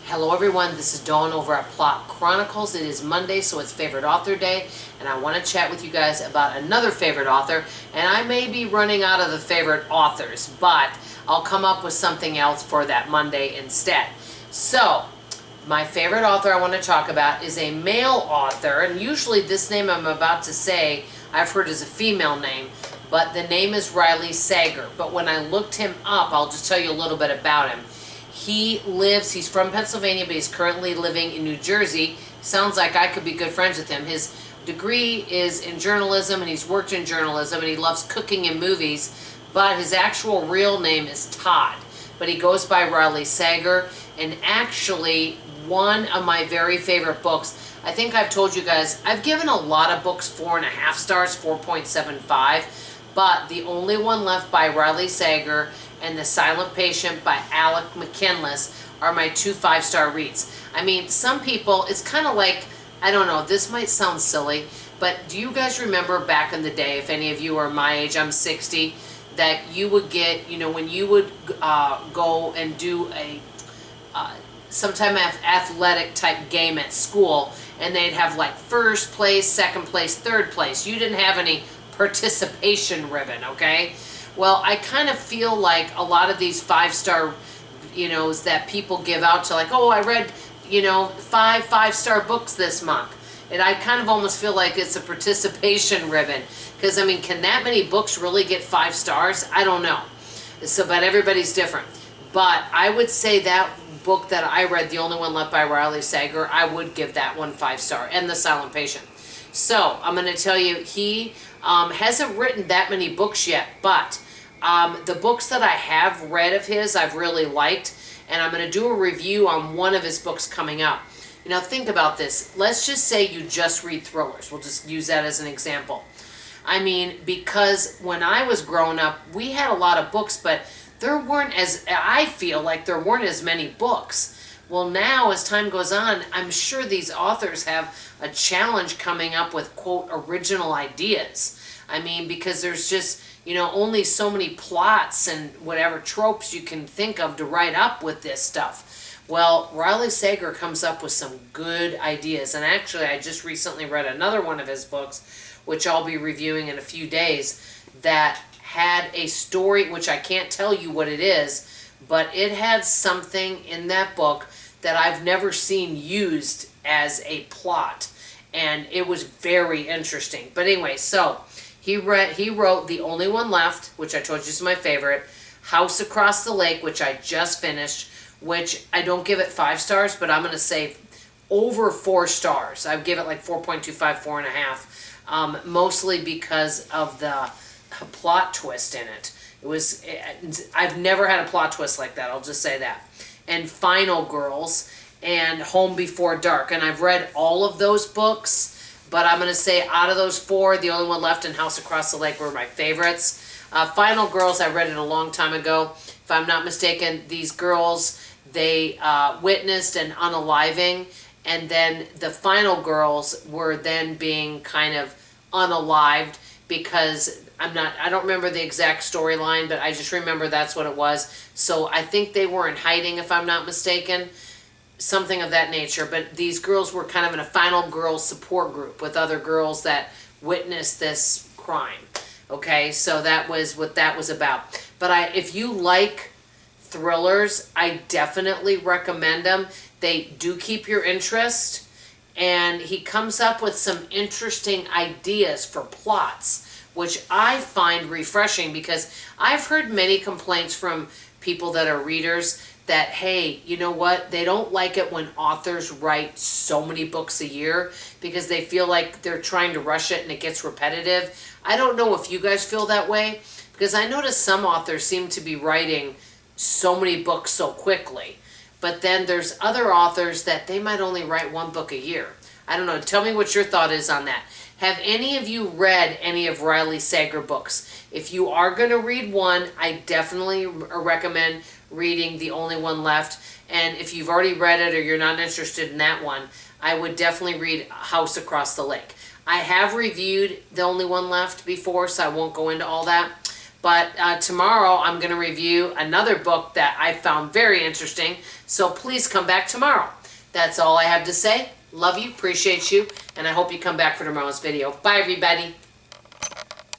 Hello everyone, this is Dawn over at Plot Chronicles. It is Monday, so it's favorite author day, and I want to chat with you guys about another favorite author, and I may be running out of the favorite authors, but I'll come up with something else for that Monday instead. So, my favorite author I want to talk about is a male author, and usually this name I'm about to say I've heard is a female name, but the name is Riley Sager. But when I looked him up, I'll just tell you a little bit about him. He's from Pennsylvania, but he's currently living in New Jersey. Sounds like I could be good friends with him. His degree is in journalism, and he's worked in journalism, and he loves cooking and movies, but his actual real name is Todd. But he goes by Riley Sager, and actually one of my very favorite books, I think I've told you guys, I've given a lot of books 4.5 stars, 4.75, but The Only One Left by Riley Sager and The Silent Patient by Alec McKinless are my 2 5-star reads. I mean, some people, it's kind of like, I don't know, this might sound silly, but do you guys remember back in the day, if any of you are my age, I'm 60, that you would get, when you would go and do a some type of athletic type game at school, and they'd have like first place, second place, third place. You didn't have any participation ribbon, okay? Well, I kind of feel like a lot of these 5-star, that people give out to, like, oh, I read, 5 5-star books this month. And I kind of almost feel like it's a participation ribbon. Because, I mean, can that many books really get 5 stars? I don't know. So, but everybody's different. But I would say that book that I read, The Only One Left by Riley Sager, I would give that one 5-star. And The Silent Patient. So, I'm going to tell you, he hasn't written that many books yet, but the books that I have read of his, I've really liked, and I'm going to do a review on one of his books coming up. Now, think about this. Let's just say you just read thrillers. We'll just use that as an example. I mean, because when I was growing up, we had a lot of books, but I feel like there weren't as many books. Well, now, as time goes on, I'm sure these authors have a challenge coming up with, quote, original ideas. I mean, because there's just, only so many plots and whatever tropes you can think of to write up with this stuff. Well, Riley Sager comes up with some good ideas. And actually, I just recently read another one of his books, which I'll be reviewing in a few days, that had a story, which I can't tell you what it is, but it had something in that book that I've never seen used as a plot, and it was very interesting. But anyway, so he wrote The Only One Left, which I told you is my favorite, House Across the Lake, which I just finished, which I don't give it 5 stars, but I'm going to say over 4 stars. I give it like 4.25, 4.5, mostly because of the plot twist in it. I've never had a plot twist like that, I'll just say that. And Final Girls and Home Before Dark. And I've read all of those books, but I'm going to say out of those 4, The Only One Left and House Across the Lake were my favorites. Final Girls, I read it a long time ago. If I'm not mistaken, these girls, they witnessed an unaliving, and then the Final Girls were then being kind of unalived because I don't remember the exact storyline, but I just remember that's what it was. So I think they were in hiding, if I'm not mistaken, something of that nature. But these girls were kind of in a Final Girls support group with other girls that witnessed this crime. Okay, so that was what that was about. But if you like thrillers, I definitely recommend them. They do keep your interest, and he comes up with some interesting ideas for plots, which I find refreshing, because I've heard many complaints from people that are readers that, hey, you know what, they don't like it when authors write so many books a year because they feel like they're trying to rush it and it gets repetitive. I don't know if you guys feel that way, because I notice some authors seem to be writing so many books so quickly, but then there's other authors that they might only write 1 book a year. I don't know. Tell me what your thought is on that. Have any of you read any of Riley Sager books? If you are going to read one, I definitely recommend reading The Only One Left. And if you've already read it or you're not interested in that one, I would definitely read House Across the Lake. I have reviewed The Only One Left before, so I won't go into all that. But tomorrow I'm going to review another book that I found very interesting. So please come back tomorrow. That's all I have to say. Love you, appreciate you, and I hope you come back for tomorrow's video. Bye, everybody.